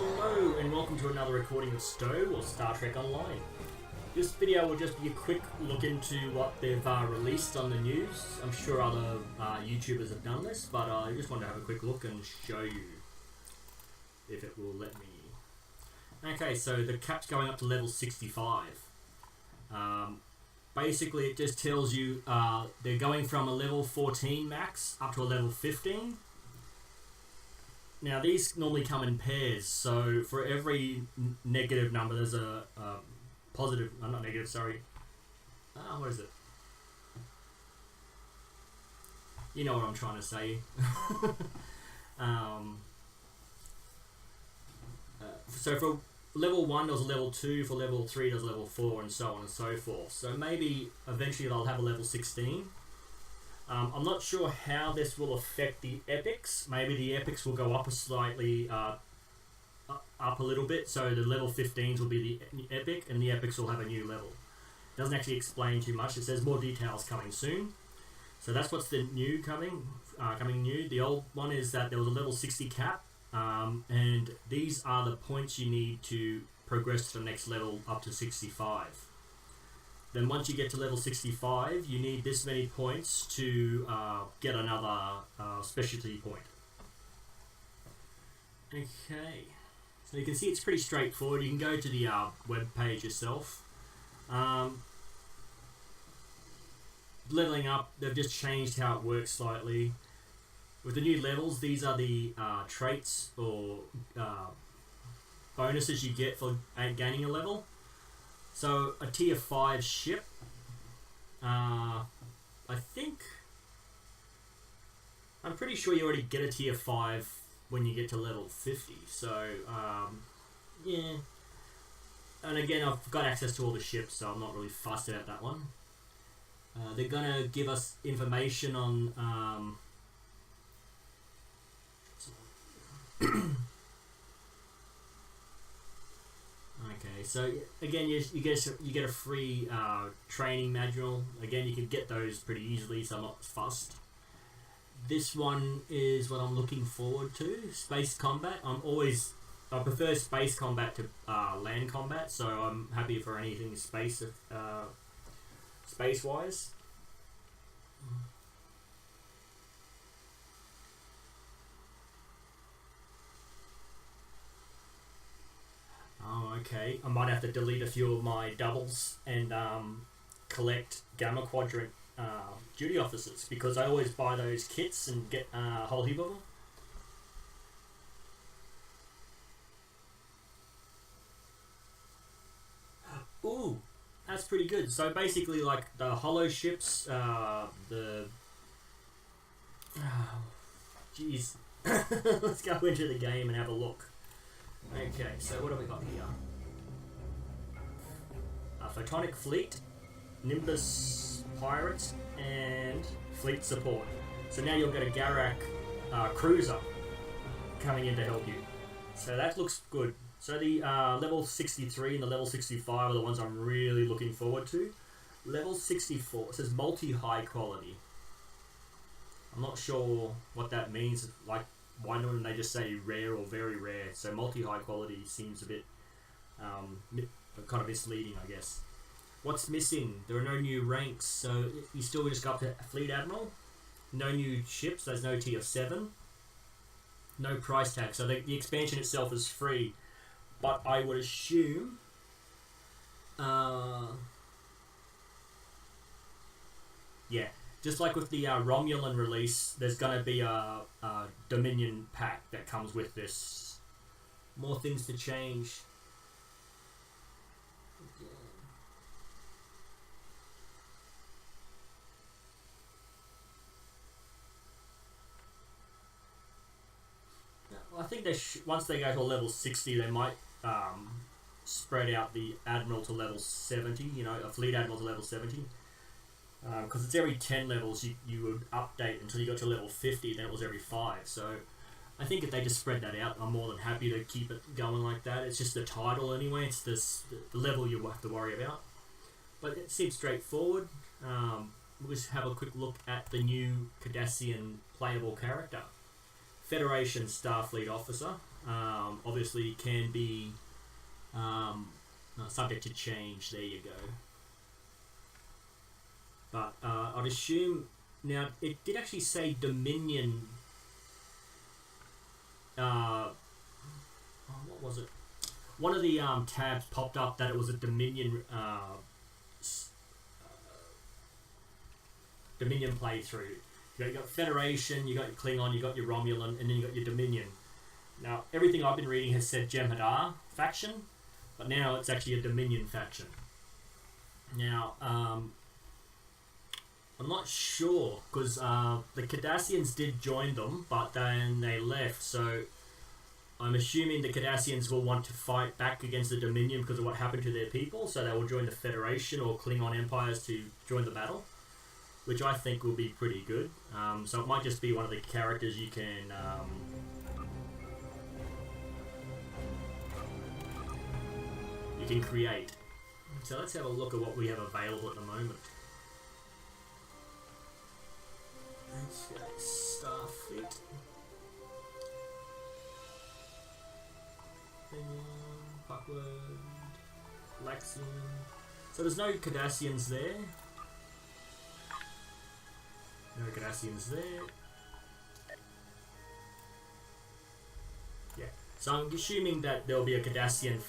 Hello and welcome to another recording of STO or Star Trek Online. This video will just be a quick look into what they've released on the news. I'm sure other YouTubers have done this, but I just wanted to have a quick look and show you if it will let me. Okay, so the cap's going up to level 65. Basically it just tells you they're going from a level 14 max up to a level 15. Now these normally come in pairs, so for every negative number there's a positive, not negative, sorry. What is it? You know what I'm trying to say. So for level 1 there's a level 2, for level 3 there's a level 4, and so on and so forth. So maybe eventually they'll have a level 16. I'm not sure how this will affect the epics. Maybe the epics will go up a slightly, up a little bit. So the level 15s will be the epic, and the epics will have a new level. It doesn't actually explain too much. It says more details coming soon. So that's what's the new coming new. The old one is that there was a level 60 cap, and these are the points you need to progress to the next level up to 65. Then once you get to level 65, you need this many points to get another specialty point. Okay, so you can see it's pretty straightforward. You can go to the web page yourself. Leveling up, they've just changed how it works slightly. With the new levels, these are the traits or bonuses you get for gaining a level. So a tier 5 ship, I'm pretty sure you already get a tier 5 when you get to level 50, so yeah. And again, I've got access to all the ships, so I'm not really fussed about that one. They're gonna give us information on okay, so again, you get a free training manual. Again, you can get those pretty easily, so I'm not fussed. This one is what I'm looking forward to: space combat. I prefer space combat to land combat, so I'm happy for anything space wise. Oh, okay. I might have to delete a few of my doubles and collect Gamma Quadrant duty officers, because I always buy those kits and get a whole heap of them. Ooh, that's pretty good. So basically, like the holo ships, jeez. Let's go into the game and have a look. Okay, so what have we got here? Photonic Fleet, Nimbus Pirates, and Fleet Support. So now you'll get a Garak cruiser coming in to help you. So that looks good. So the level 63 and the level 65 are the ones I'm really looking forward to. Level 64, it says multi-high quality. I'm not sure what that means. Like, why don't they just say rare or very rare? So multi-high quality seems a bit kind of misleading, I guess. What's missing? There are no new ranks, so you still just go up to Fleet Admiral. No new ships, there's no tier 7. No price tag, so the expansion itself is free. But I would assume yeah, just like with the Romulan release, there's going to be a Dominion pack that comes with this. More things to change. I think they once they go to level 60, they might spread out the Admiral to level 70, you know, a Fleet Admiral to level 70. Because it's every 10 levels you would update until you got to level 50, then it was every 5. So I think if they just spread that out, I'm more than happy to keep it going like that. It's just the title anyway, it's the level you have to worry about. But it seems straightforward. We'll just have a quick look at the new Cardassian playable character. Federation Starfleet officer. obviously can be subject to change. There you go. But I'd assume now it did actually say Dominion. What was it? One of the tabs popped up that it was a Dominion Dominion playthrough. You got Federation, you got your Klingon, you got your Romulan, and then you got your Dominion. Now, everything I've been reading has said Jem'Hadar faction, but now it's actually a Dominion faction. Now, I'm not sure, because the Cardassians did join them, but then they left, so I'm assuming the Cardassians will want to fight back against the Dominion because of what happened to their people, so they will join the Federation or Klingon empires to join the battle, which I think will be pretty good. So it might just be one of the characters you can create. So let's have a look at what we have available at the moment. Okay, Starfleet. Buckland, Lexian. So there's no Cardassians there. No Cardassians there. Yeah. So I'm assuming that there'll be a Cardassian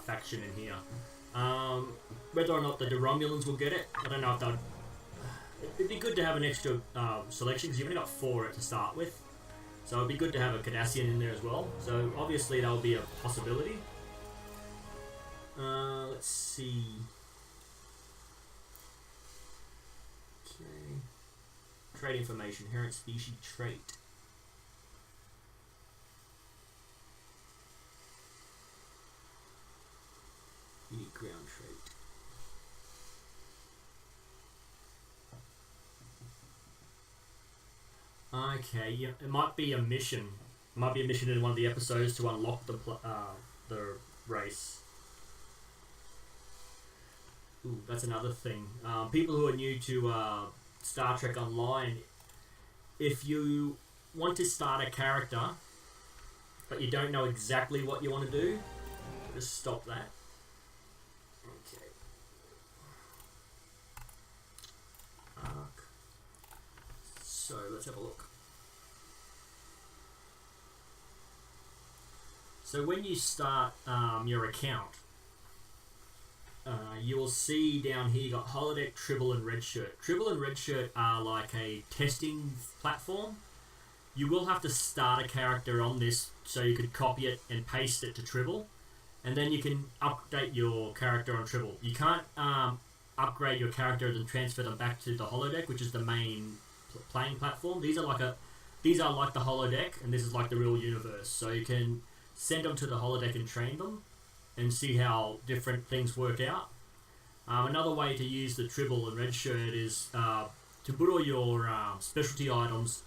faction in here. Whether or not the Romulans will get it, I don't know if they'll. It'd be good to have an extra selection because you've only got 4 to start with. So it'd be good to have a Cardassian in there as well. So obviously that'll be a possibility. Let's see. Okay. Trait information, inherent species trait. Unique ground trait. Okay, yeah, it might be a mission. It might be a mission in one of the episodes to unlock the race. Ooh, that's another thing. People who are new to Star Trek Online, if you want to start a character, but you don't know exactly what you want to do, just stop that. Okay. Arc. So let's have a look. So when you start your account, you will see down here you got Holodeck, Tribble, and Redshirt. Tribble and Redshirt are like a testing platform. You will have to start a character on this so you could copy it and paste it to Tribble, and then you can update your character on Tribble. You can't upgrade your character and transfer them back to the Holodeck, which is the main playing platform. These are like the Holodeck, and this is like the real universe. So you can send them to the Holodeck and train them and see how different things work out. Another way to use the Tribble and Redshirt is to put all your specialty items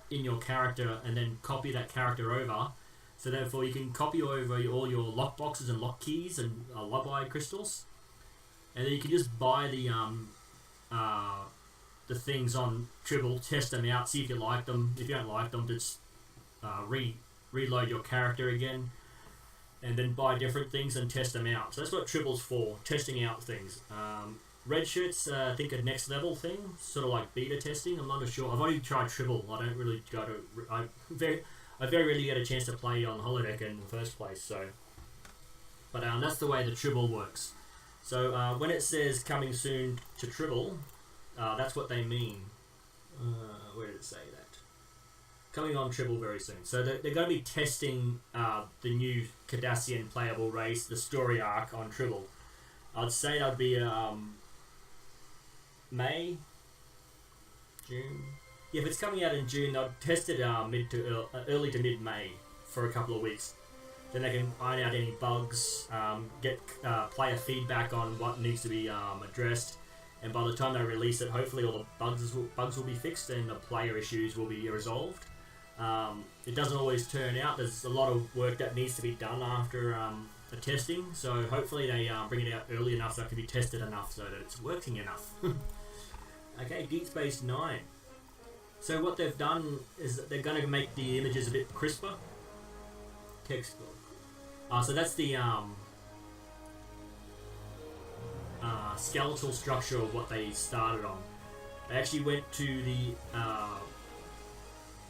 in your character and then copy that character over. So therefore you can copy over all your lock boxes and lock keys and Lubi crystals, and then you can just buy the things on Tribble, test them out, see if you like them. If you don't like them, just reload your character again, and then buy different things and test them out. So that's what Tribble's for, testing out things. Redshirt's, I think, a next level thing, sort of like beta testing. I'm not sure. I've only tried Tribble. I don't really go to. I very rarely get a chance to play on Holodeck in the first place. So, but that's the way the Tribble works. So when it says coming soon to Tribble, that's what they mean. Where did it say that? Coming on Tribble very soon. So they're going to be testing the new Cardassian playable race, the story arc on Tribble. I'd say that would be May, June. Yeah, if it's coming out in June, they'll test it early to mid-May for a couple of weeks. Then they can iron out any bugs, get player feedback on what needs to be addressed, and by the time they release it, hopefully all the bugs will be fixed and the player issues will be resolved. It doesn't always turn out. There's a lot of work that needs to be done after the testing, so hopefully they bring it out early enough so it can be tested enough so that it's working enough. Okay, Deep Space Nine. So what they've done is that they're going to make the images a bit crisper. Textbook. So that's the skeletal structure of what they started on. They actually went to the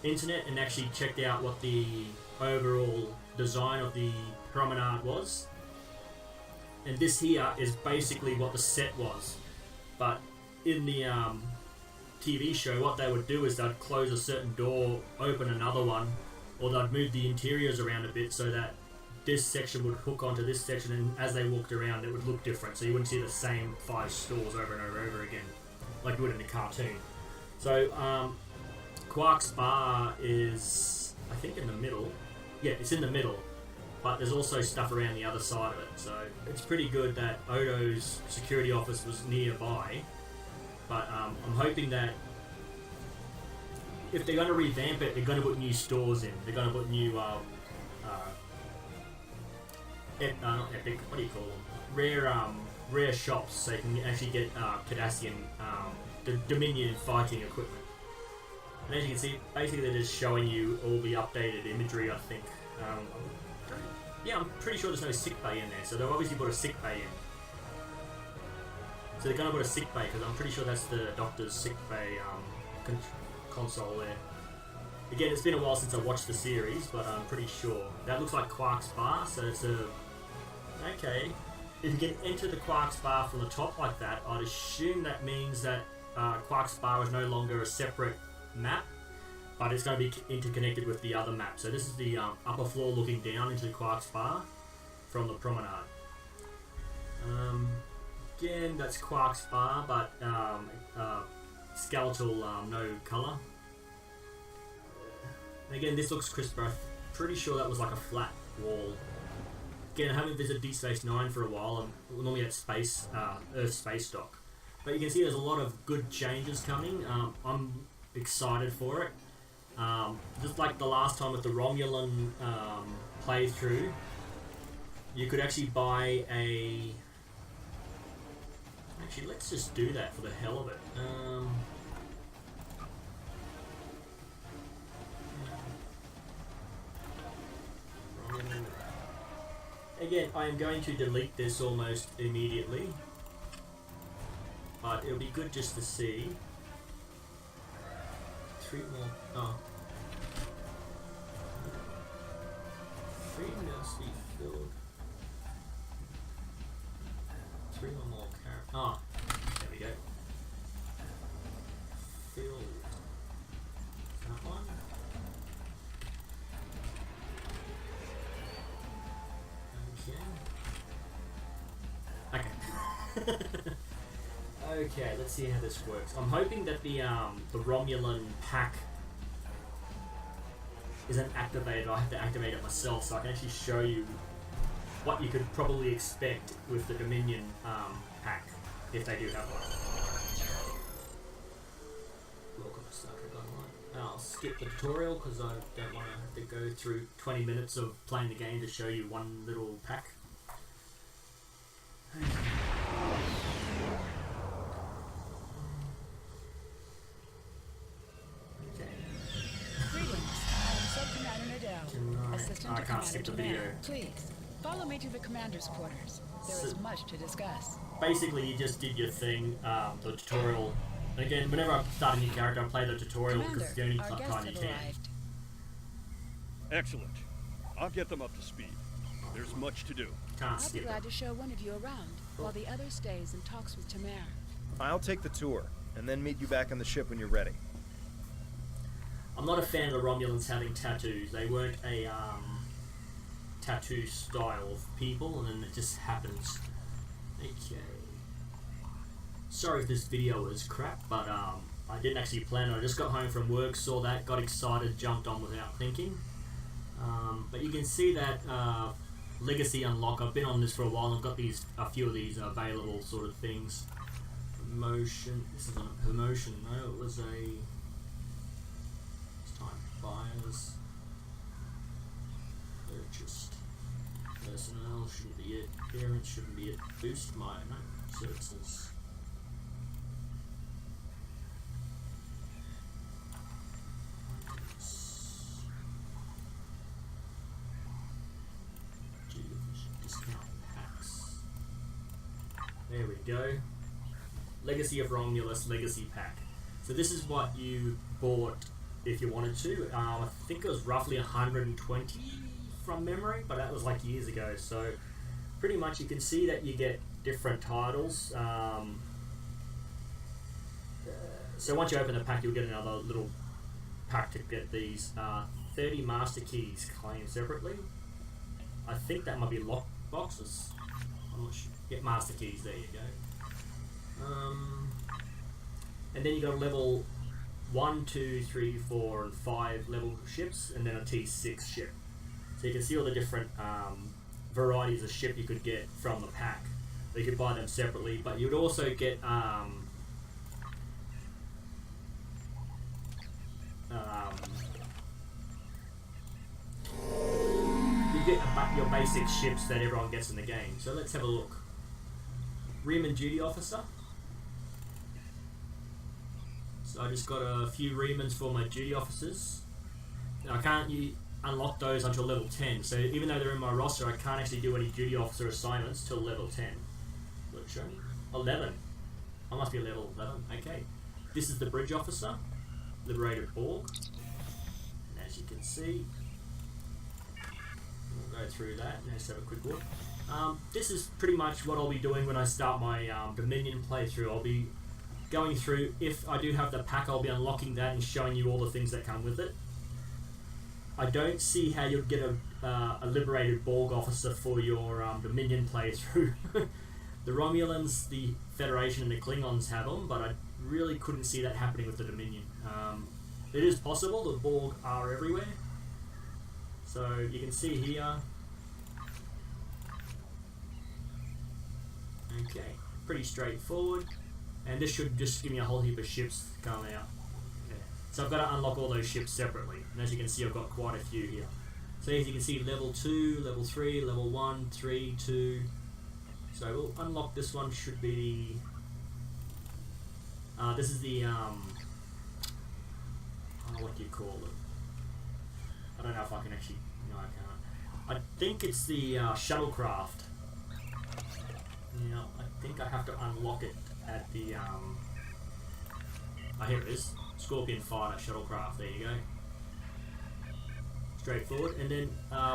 internet and actually checked out what the overall design of the promenade was. And this here is basically what the set was. But in the TV show, what they would do is they'd close a certain door, open another one, or they'd move the interiors around a bit so that this section would hook onto this section, and as they walked around it would look different, so you wouldn't see the same 5 stores over and over and over again like you would in the cartoon. So Quark's Bar is, I think, in the middle. Yeah, it's in the middle, but there's also stuff around the other side of it, so it's pretty good that Odo's security office was nearby. But I'm hoping that if they're going to revamp it, they're going to put new stores in. They're going to put new not epic, what do you call them? Rare shops, so you can actually get Cardassian, the Dominion fighting equipment. And as you can see, basically they're just showing you all the updated imagery, I think. Yeah, I'm pretty sure there's no sick bay in there, so they've obviously put a sick bay in. So they're going to put a sick bay, because I'm pretty sure that's the Doctor's sick bay console there. Again, it's been a while since I watched the series, but I'm pretty sure. That looks like Quark's Bar, so it's a... Okay. If you can enter the Quark's Bar from the top like that, I'd assume that means that Quark's Bar is no longer a separate map, but it's going to be interconnected with the other map. So this is the upper floor looking down into the Quark's Bar from the promenade. Again, that's Quark's Bar, but skeletal, no colour. Again, this looks crisper. I'm pretty sure that was like a flat wall. Again, I haven't visited Deep Space Nine for a while. I'm normally at space, Earth space dock. But you can see there's a lot of good changes coming. I'm excited for it. Just like the last time with the Romulan playthrough, you could actually buy a... Actually, let's just do that for the hell of it. Again, I am going to delete this almost immediately, but it'll be good just to see. 3 more. Oh. 3 must be filled. 3 or more carrots. Oh, there we go. Filled. That one. Okay. Okay, let's see how this works. I'm hoping that the Romulan pack isn't activated. I have to activate it myself, so I can actually show you what you could probably expect with the Dominion pack, if they do have one. Welcome to Star Trek Online. I'll skip the tutorial because I don't want to have to go through 20 minutes of playing the game to show you one little pack. Assistant I can't skip the video. Please, follow me to the commander's quarters. There is much to discuss. Basically, you just did your thing, the tutorial. And again, whenever I start a new character, I play the tutorial because it's the only time you can. Excellent. I'll get them up to speed. There's much to do. I'll be glad to show one of you around, while the other stays and talks with Tamara. I'll take the tour, and then meet you back on the ship when you're ready. I'm not a fan of the Romulans having tattoos. They weren't a tattoo style of people, and then it just happens. Okay. Sorry if this video is crap, but I didn't actually plan it. I just got home from work, saw that, got excited, jumped on without thinking. But you can see that Legacy Unlock. I've been on this for a while. I've got a few of these available sort of things. Promotion. This isn't a promotion. No, it was a... Buyers, purchased, personnel shouldn't be it, parents shouldn't be it, boost my services. discount packs. There we go. Legacy of Romulus Legacy Pack. So this is what you bought if you wanted to. I think it was roughly 120 from memory, but that was like years ago. So pretty much you can see that you get different titles. So once you open the pack, you'll get another little pack to get these 30 Master Keys claimed separately. I think that might be lock boxes. I'm not sure. Get Master Keys, there you go. And then you got level 1, 2, 3, 4, and 5 level ships, and then a T6 ship. So you can see all the different varieties of ship you could get from the pack. You could buy them separately, but you would also get your basic ships that everyone gets in the game. So let's have a look. Reman Duty Officer. So I just got a few Remans for my duty officers. Now I can't unlock those until level 10. So even though they're in my roster, I can't actually do any duty officer assignments till level 10. Will it show me? 11. I must be level 11. Okay. This is the Bridge Officer. Liberated Borg. And as you can see, we'll go through that. Let's have a quick look. This is pretty much what I'll be doing when I start my Dominion playthrough. I'll be going through, if I do have the pack, I'll be unlocking that and showing you all the things that come with it. I don't see how you'd get a Liberated Borg officer for your Dominion playthrough. The Romulans, the Federation, and the Klingons have them, but I really couldn't see that happening with the Dominion. It is possible, the Borg are everywhere. So you can see here. Okay, pretty straightforward. And this should just give me a whole heap of ships coming out. Yeah. So I've got to unlock all those ships separately. And as you can see, I've got quite a few here. So as you can see, level 2, level 3, level 1, 3, 2. So we'll unlock this one, should be the... this is the... what do you call it? I don't know if I can actually... No, I can't. I think it's the shuttlecraft. Yeah, I think I have to unlock it at the here it is. Scorpion Fighter Shuttlecraft, there you go. Straightforward. And then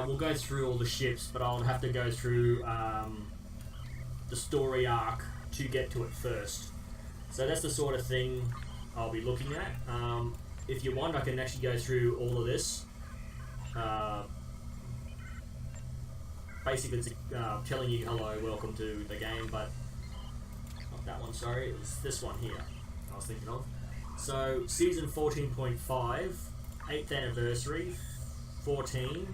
we'll go through all the ships, but I'll have to go through the story arc to get to it first. So that's the sort of thing I'll be looking at. If you want, I can actually go through all of this. Basically, it's telling you hello, welcome to the game, but not that one, sorry, it's this one here I was thinking of. So, Season 14.5, 8th Anniversary, 14,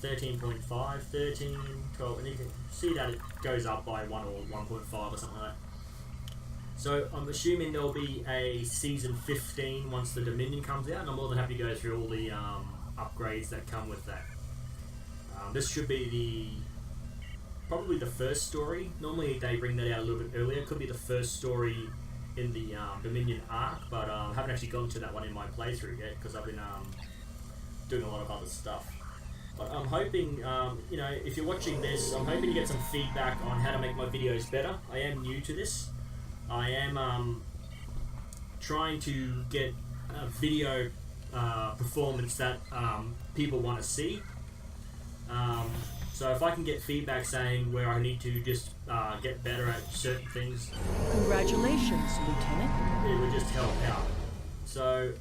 13.5, 13, 12, and you can see that it goes up by 1 or 1.5 or something like that. So, I'm assuming there'll be a Season 15 once the Dominion comes out, and I'm more than happy to go through all the upgrades that come with that. This should be probably the first story. Normally they bring that out a little bit earlier. It could be the first story in the Dominion arc, but I haven't actually gotten to that one in my playthrough yet because I've been doing a lot of other stuff. But I'm hoping, you know, if you're watching this, I'm hoping to get some feedback on how to make my videos better. I am new to this. I am trying to get a video performance that people want to see. So if I can get feedback saying where I need to just get better at certain things, congratulations, Lieutenant. it would just help out. So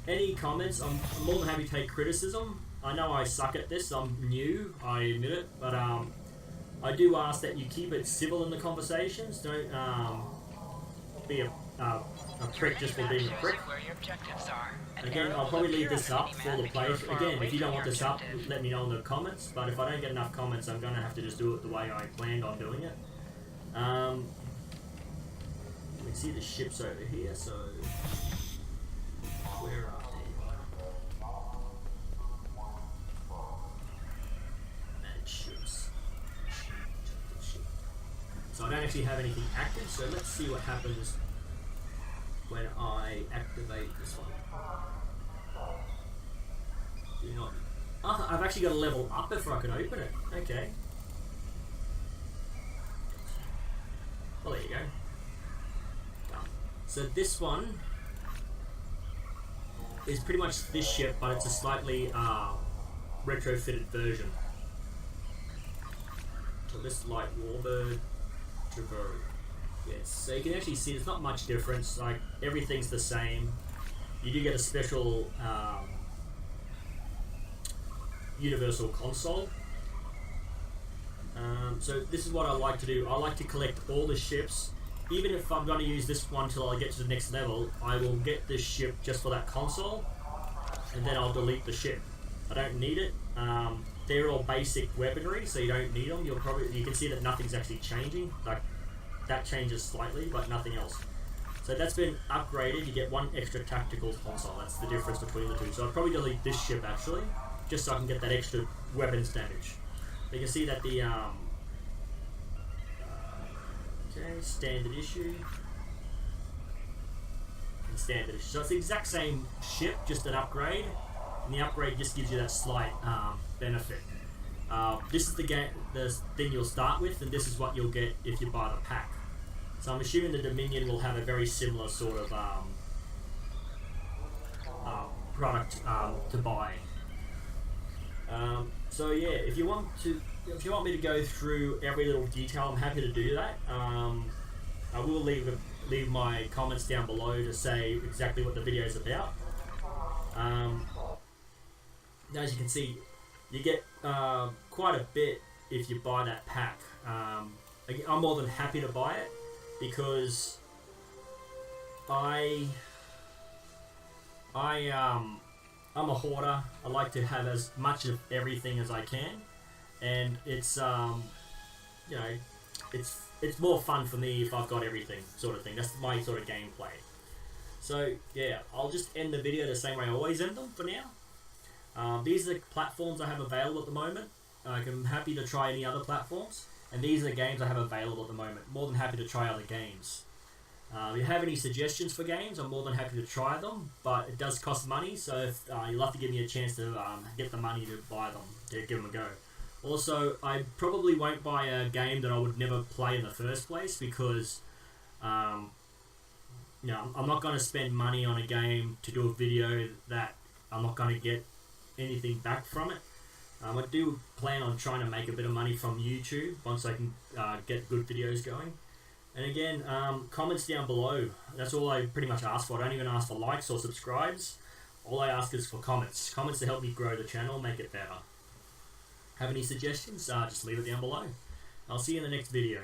any comments, I'm more than happy to take criticism. I know I suck at this, I'm new, I admit it, but I do ask that you keep it civil in the conversations. Don't be a prick just for being a prick. Again, I'll probably leave this up for the playthrough. Again, if you don't want this up, let me know in the comments. But if I don't get enough comments, I'm going to have to just do it the way I planned on doing it. You can see the ships over here, so... Where are they? Manage ships. So I don't actually have anything active, so let's see what happens when I activate this one. Do not Oh, I've actually got to level up before I can open it. Okay. Well, there you go. Done. So this one is pretty much this ship, but it's a slightly retrofitted version. So this light warbird to go. Yes, so you can actually see there's not much difference. Like everything's the same. You do get a special universal console. So this is what I like to do. I like to collect all the ships. Even if I'm going to use this one till I get to the next level, I will get this ship just for that console, and then I'll delete the ship. I don't need it. They're all basic weaponry, so you don't need them. You can see that nothing's actually changing. Like that changes slightly, but nothing else. So that's been upgraded. You get one extra tactical console. That's the difference between the two. So I'll probably delete this ship actually, just so I can get that extra weapons damage. You can see that the okay, standard issue and standard issue. So it's the exact same ship, just an upgrade, and the upgrade just gives you that slight benefit. This is the thing you'll start with, and this is what you'll get if you buy the pack. So I'm assuming the Dominion will have a very similar sort of product to buy. So yeah, if you want me to go through every little detail, I'm happy to do that. I will leave my comments down below to say exactly what the video is about. As you can see, you get quite a bit if you buy that pack. I'm more than happy to buy it because I'm a hoarder. I like to have as much of everything as I can, and it's you know, it's more fun for me if I've got everything, sort of thing. That's my sort of gameplay. So yeah, I'll just end the video the same way I always end them for now. These are the platforms I have available at the moment. I'm happy to try any other platforms, and these are the games I have available at the moment. More than happy to try other games. If you have any suggestions for games, I'm more than happy to try them, but it does cost money, so if, you'll have to give me a chance to get the money to buy them, to give them a go. Also, I probably won't buy a game that I would never play in the first place because I'm not going to spend money on a game to do a video that I'm not going to get anything back from it. I do plan on trying to make a bit of money from YouTube once I can get good videos going. And again, comments down below. That's all I pretty much ask for. I don't even ask for likes or subscribes. All I ask is for comments. Comments to help me grow the channel, make it better. Have any suggestions? Just leave it down below. I'll see you in the next video.